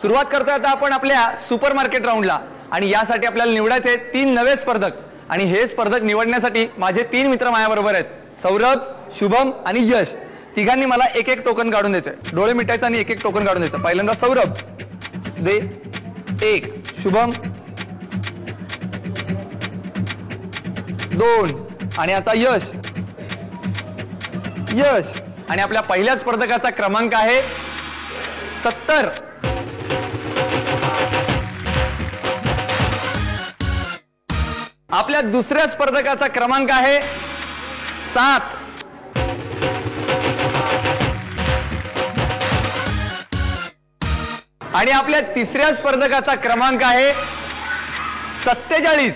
सुरुवात करतोय आता आपण आपल्या सुपर मार्केट राऊंडला आणि यासाठी आपल्याला निवडायचे 3 नवे स्पर्धक आणि हे स्पर्धक निवडण्यासाठी माझे 3 मित्र माझ्याबरोबर आहेत. सौरभ, शुभम आणि यश. तिघांनी मला एक एक टोकन काढून द्यायचे. डोळे मिटायचे आणि एक एक टोकन काढून द्यायचं. पहिल्यांदा सौरभ दे 1, शुभम 2 आणि आता यश आणि आपल्या पहिल्या स्पर्धकाचा क्रमांक आहे 70. आपल्या दुसऱ्या स्पर्धकाचा क्रमांक आहे 7. आणि आपल्या तिसऱ्या स्पर्धकाचा क्रमांक आहे 47.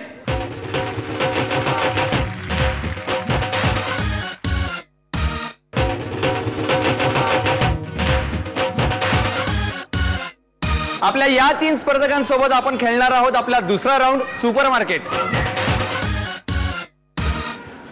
आपल्या या 3 स्पर्धकांसोबत आपण खेळणार आहोत आपला दुसरा राऊंड सुपर मार्केट.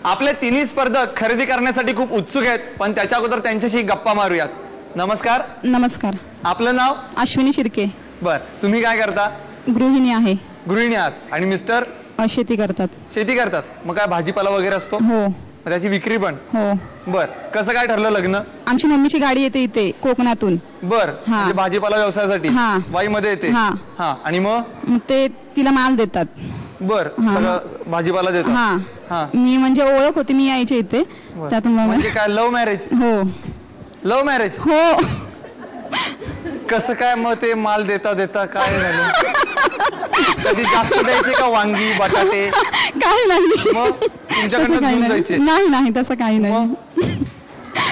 आपले 3 स्पर्धक खरेदी करण्यासाठी खूप उत्सुक आहेत, पण त्याच्या अगोदर त्यांच्याशी गप्पा मारूयात. नमस्कार. नमस्कार. आपलं नाव? अश्विनी शिर्के. बर, तुम्ही काय करता? गृहिणी आहे. गृहिणी आहात. आणि मिस्टर? शेती करतात. शेती करतात. मग काय भाजीपाला वगैरे असतो? हो. त्याची विक्री पण? हो. बर, कसं काय ठरलं लग्न? आमची मम्मीची गाडी येते इथे कोकणातून. बर, म्हणजे भाजीपाला व्यवसायासाठी वाईमध्ये येते. हा. आणि मग ते तिला माल देतात. बर, सगळं भाजीपाला देतात. हा. मी म्हणजे ओळख होती, मी यायचे इथे त्यातून. म्हणजे काय लव्ह मॅरेज? हो. Love marriage? हो. कसं काय मग ते माल देता देता काय झालं? कधी जास्त द्यायचे का वांगी बटाटे? काही नाही. मग तुमच्याकडनं द्यायचे? नाही तसं काही नाही.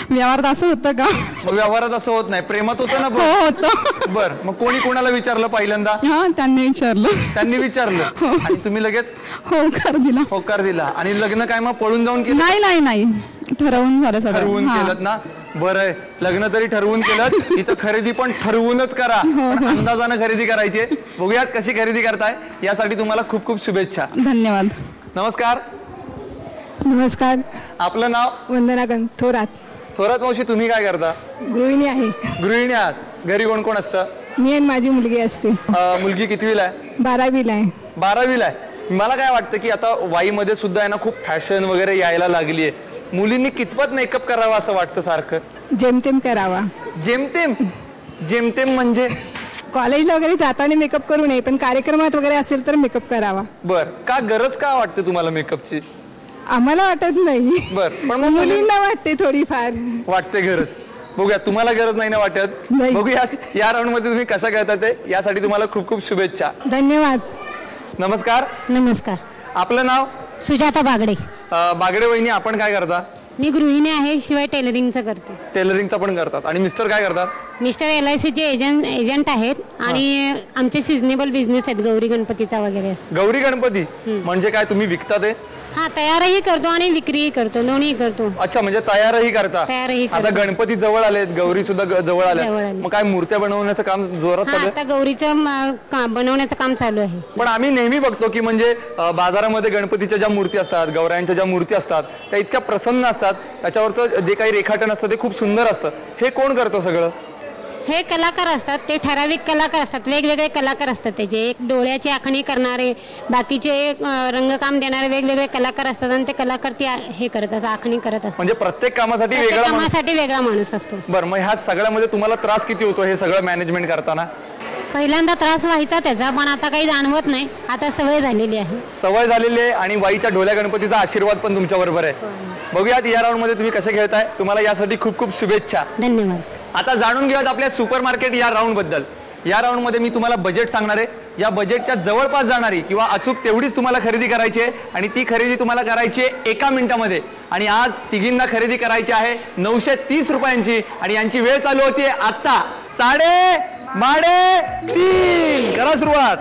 व्यवहारात असं होतं का? मग व्यवहारात असं होत नाही, प्रेमात होतं ना? हो, होतं. बर, मग कोणी कोणाला विचारलं पहिल्यांदा? त्यांनी विचारलं. आणि तुम्ही लगेच होकार दिला. आणि लग्न काय मग पळून जाऊन केलं? नाही, ठरवून झालं सगळं. ठरवून केलं ना? बरं, लग्न तरी ठरवून केलं. इथं खरेदी पण ठरवूनच करा. अंदाजानं खरेदी करायची. बघूयात कशी खरेदी करताय. यासाठी तुम्हाला खूप खूप शुभेच्छा. धन्यवाद. नमस्कार. नमस्कार. आपलं नाव? वंदना थोरात. थोरात मावशी, तुम्ही काय करता? गृहिणी आहे. गृहिणी आहात. घरी कोण कोण असतं? मी आणि माझी मुलगी असते. मुलगी कितवीला आहे? 12वीला आहे. 12वीला आहे. मला काय वाटतं की आता वाईमध्ये सुद्धा आहे ना खूप फॅशन वगैरे यायला लागली आहे. मुलींनी कितपत मेकअप करावा असं वाटतं सारखं? जेमतेम करावा. जेमतेम म्हणजे? कॉलेजला वगैरे जाताना मेकअप करू नये, पण कार्यक्रमात वगैरे असेल तर मेकअप करावा. बर, का गरज का वाटते तुम्हाला मेकअपची? आम्हाला वाटत नाही. बर, पण मुलींना वाटते थोडीफार. वाटते गरज. बघूया, तुम्हाला गरज नाही ना वाटत? बघूया या राऊंड मध्ये तुम्ही कशा खेळता ते. यासाठी तुम्हाला खूप खूप शुभेच्छा. धन्यवाद. नमस्कार. नमस्कार. आपलं नाव? सुजाता बागडे. बागडे वहिनी, आपण काय करता? मी गृहिणी आहे, शिवाय टेलरिंगचं करते. टेलरिंगचं पण करतात. आणि मिस्टर काय करतात? मिस्टर LICचे एजंट आहेत आणि आमचे सिजनेबल बिझनेस आहेत, गौरी गणपतीचा वगैरे. गौरी गणपती म्हणजे काय, तुम्ही विकता ते? हा, तयारही करतो आणि विक्रीही करतो, दोन्ही करतो. अच्छा, म्हणजे तयारही करता. आता गणपती जवळ आलेत, गौरी सुद्धा जवळ आल्या, मग काय मूर्त्या बनवण्याचं काम जोरात चालू आहे? आता गौरीचं बनवण्याचं काम चालू आहे. पण आम्ही नेहमी बघतो की म्हणजे बाजारामध्ये गणपतीच्या ज्या मूर्ती असतात, गौरायांच्या ज्या मूर्ती असतात, त्या इतक्या प्रसन्न असतात, त्याच्यावरचं जे काही रेखाटन असतं ते खूप सुंदर असतं. हे कोण करतं सगळं? हे कलाकार असतात, ते ठराविक कलाकार असतात, वेगवेगळे कलाकार असतात. त्याचे एक डोळ्याची आखणी करणारे, बाकीचे रंगकाम देणारे वेगवेगळे कलाकार असतात आणि ते कलाकार ती हे करत असतात, आखणी करत असतात. म्हणजे प्रत्येक कामासाठी वेगळा माणूस असतो. बरं, मग ह्या सगळ्यामध्ये तुम्हाला त्रास किती होतो हे सगळं मॅनेजमेंट करताना? पहिल्यांदा त्रास व्हायचा त्याचा, पण आता काही जाणवत नाही. आता सवय झालेली आहे. आणि वाईच्या ढोल्या गणपतीचा आशीर्वाद पण तुमच्या बरोबर आहे. बघूयात या राऊंड मध्ये तुम्ही कसे खेळताय. तुम्हाला यासाठी खूप खूप शुभेच्छा. धन्यवाद. आता जाणून घेऊयात आपल्या सुपर मार्केट या राऊंड बद्दल. या राऊंड मध्ये मी तुम्हाला बजेट सांगणार आहे. या बजेटच्या जवळपास जाणारी किंवा अचूक तेवढीच तुम्हाला खरेदी करायची आहे आणि ती खरेदी तुम्हाला करायची आहे 1 मिनिटामध्ये. आणि आज तिघींना खरेदी करायची आहे 930 रुपयांची आणि यांची वेळ चालू होती आता 3:30. करा सुरुवात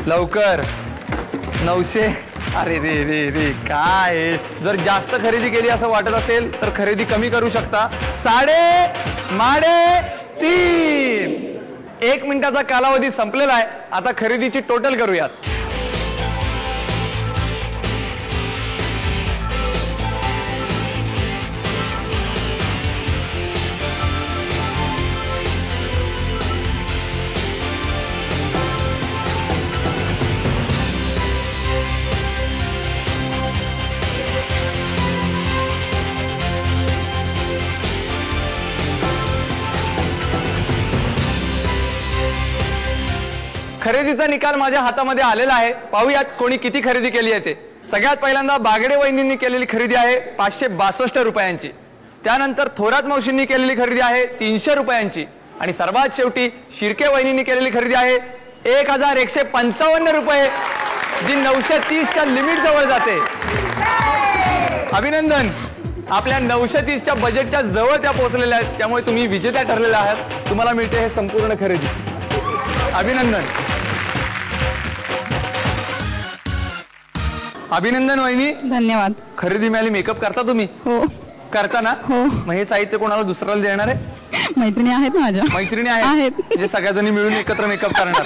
लवकर. 900. अरे रे काय, जर जास्त खरेदी केली असं वाटत असेल तर खरेदी कमी करू शकता. 3:30. 1 मिनिटाचा कालावधी संपलेला आहे. आता खरेदीची टोटल करूयात. खरेदीचा निकाल माझ्या हातामध्ये आलेला आहे. पाहूयात कोणी किती खरेदी केली आहे ते. सगळ्यात पहिल्यांदा बागडे वहिनींनी केलेली खरेदी आहे 562 रुपयांची. त्यानंतर थोरात मावशींनी केलेली खरेदी आहे 300 रुपयांची. आणि सर्वात शेवटी शिर्के वहिनींनी केलेली खरेदी आहे 1155 रुपये, जी 930च्या लिमिट जवळ जाते. अभिनंदन, आपल्या 930च्या बजेटच्या जवळ त्या पोहोचलेल्या आहेत. त्यामुळे तुम्ही विजेत्या ठरलेल्या आहात. तुम्हाला मिळते हे संपूर्ण खरेदी. अभिनंदन. अभिनंदन वहिनी, धन्यवाद. खरेदी मिळाली. मेकअप करता तुम्ही? हो. करता ना? हो. मग हे साहित्य कोणाला दुसऱ्याला देणार आहे? मैत्रिणी आहेत माझ्या. मैत्रिणी आहेत म्हणजे सगळ्याजणी मिळून एकत्र मेकअप करणार.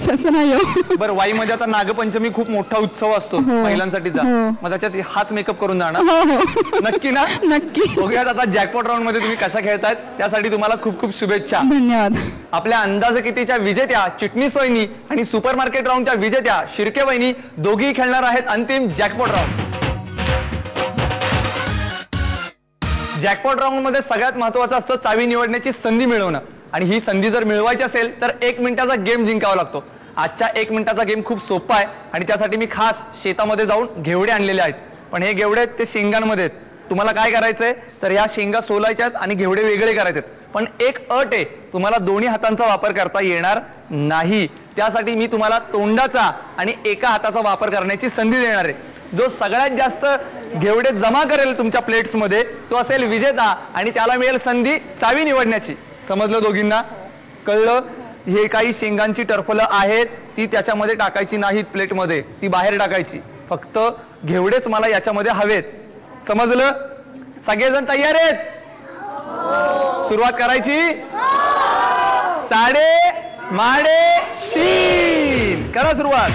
तसं नाही हो. बरं, वाईमध्ये आता नागपंचमी खूप मोठा उत्सव असतो महिलांसाठीचा. मग त्याच्यात हाच मेकअप करून जाणार? हो हो नक्की ना? नक्की. बघूयात आता जॅकपॉट राऊंड मध्ये तुम्ही कशा खेळतायत. त्यासाठी तुम्हाला खूप खूप शुभेच्छा. धन्यवाद. आपल्या अंदाज कितीच्या विजेत्या चिटणीस वहिनी आणि सुपरमार्केट राऊंडच्या विजेत्या शिर्के वहिनी दोघी खेळणार आहेत अंतिम जॅकपॉट राऊंड. जॅकपॉट राऊंड मध्ये सगळ्यात महत्वाचं असतं चावी निवडण्याची संधी मिळवणं. आणि ही संधी जर मिळवायची असेल तर 1 मिनिटाचा गेम जिंकावा लागतो. आजच्या 1 मिनिटाचा गेम खूप सोपा आहे आणि त्यासाठी मी खास शेतामध्ये जाऊन घेवडे आणलेले आहेत. पण हे घेवडे आहेत ते शेंगांमध्ये आहेत. तुम्हाला काय करायचंय तर ह्या शेंगा सोलायच्यात आणि घेवडे वेगळे करायचे. पण एक अट आहे, तुम्हाला दोन्ही हातांचा वापर करता येणार नाही. त्यासाठी मी तुम्हाला तोंडाचा आणि एका हाताचा वापर करण्याची संधी देणार आहे. जो सगळ्यात जास्त घेवडे जमा करेल तुमच्या प्लेट्स मध्ये तो असेल विजेता आणि त्याला मिळेल संधी चावी निवडण्याची. समजलं दोघींना? कळलं? हे काही शेंगांची टरफलं आहेत, ती त्याच्यामध्ये टाकायची नाहीत प्लेटमध्ये, ती बाहेर टाकायची. फक्त घेवडेच मला याच्यामध्ये हवेत. समजलं? सगळेजण तयार आहेत? सुरुवात करायची. 3:30 करा सुरुवात.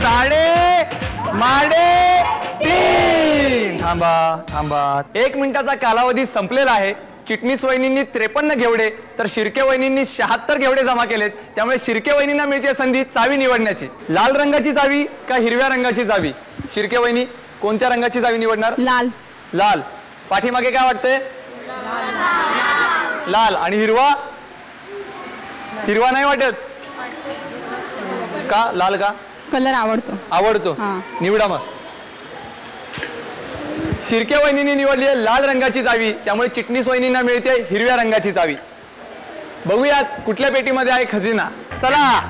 3:30. थांबा थांबा. 1 मिनिटाचा कालावधी संपलेला आहे. चिटणीस वहिनींनी 53 घेवडे तर शिर्के वहिनींनी 76 घेवडे जमा केलेत. त्यामुळे शिर्के वहिनींना मिळते संधी चावी निवडण्याची. लाल रंगाची चावी का हिरव्या रंगाची चावी? शिर्के वहिनी कोणत्या रंगाची चावी निवडणार? लाल. लाल. पाठीमागे काय वाटतंय? लाल. आणि हिरवा? हिरवा नाही वाटत का? लाल का? कलर आवडतो. आवडतो. निवडा मग. शिर्के वहिनींनी निवडली आहे लाल रंगाची चावी. त्यामुळे चिटणीस वहिनींना मिळते हिरव्या रंगाची चावी. बघूयात कुठल्या पेटीमध्ये आहे खजिना. चला.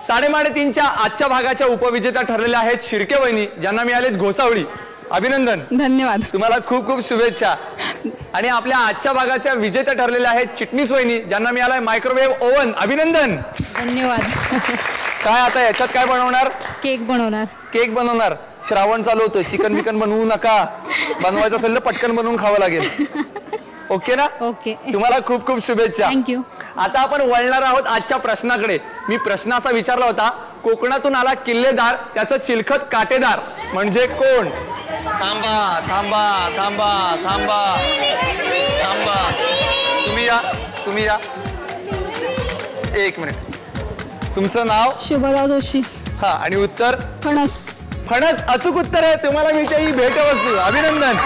साडेतीनच्या आजच्या भागाच्या उपविजेत्या ठरलेल्या आहेत शिर्के वहिनी, ज्यांना मिळालेत घोसावळी. अभिनंदन. धन्यवाद. तुम्हाला खूप खूप शुभेच्छा. आणि आपल्या आजच्या भागाच्या विजेत्या ठरलेल्या आहेत चिटणीस वहिनी, ज्यांना मिळालाय मायक्रोवेव्ह ओव्हन. अभिनंदन. धन्यवाद. काय आता याच्यात काय बनवणार? केक बनवणार. केक बनवणार. श्रावण चालू होतं, चिकन बिकन बनवू नका. बनवायचं असेल तर पटकन बनवून खावं लागेल. ओके ना? ओके. तुम्हाला खूप खूप शुभेच्छा. थँक्यू. आता आपण वळणार आहोत आजच्या प्रश्नाकडे. मी प्रश्न असा विचारला होता, कोकणातून आला किल्लेदार, त्याचं चिलखत काटेदार म्हणजे कोण? थांबा थांबा थांबा थांबा थांबा. तुम्ही या. 1 मिनिट. तुमचं नाव? शुभदा जोशी. हा. आणि उत्तर? फणस. फणस अचूक उत्तर आहे. तुम्हाला मिळते ही भेटवस्तू. अभिनंदन.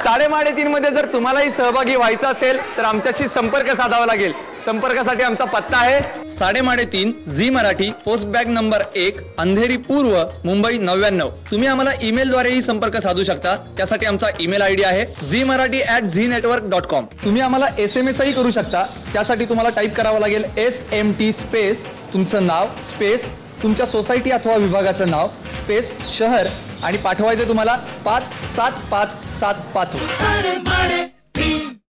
3:30 मध्ये जर तुम्हालाही सहभागी व्हायचं असेल तर आमच्याशी संपर्क साधावा लागेल. संपर्कासाठी आमचा पत्ता आहे 3:30 Zee Marathi, post bag number 1, Andheri पूर्व, मुंबई 99. तुम्ही आम्हाला ईमेलद्वारेही संपर्क साधू शकता. त्यासाठी आमचा ईमेल आयडी आहे zmarathi@znetwork.com. तुम्ही आम्हाला SMS ही करू शकता. त्यासाठी तुम्हाला टाईप करावं लागेल SMT स्पेस तुमचं नाव स्पेस तुमच्या सोसायटी अथवा विभागाचं नाव स्पेस शहर आणि पाठवायचं तुम्हाला 57575.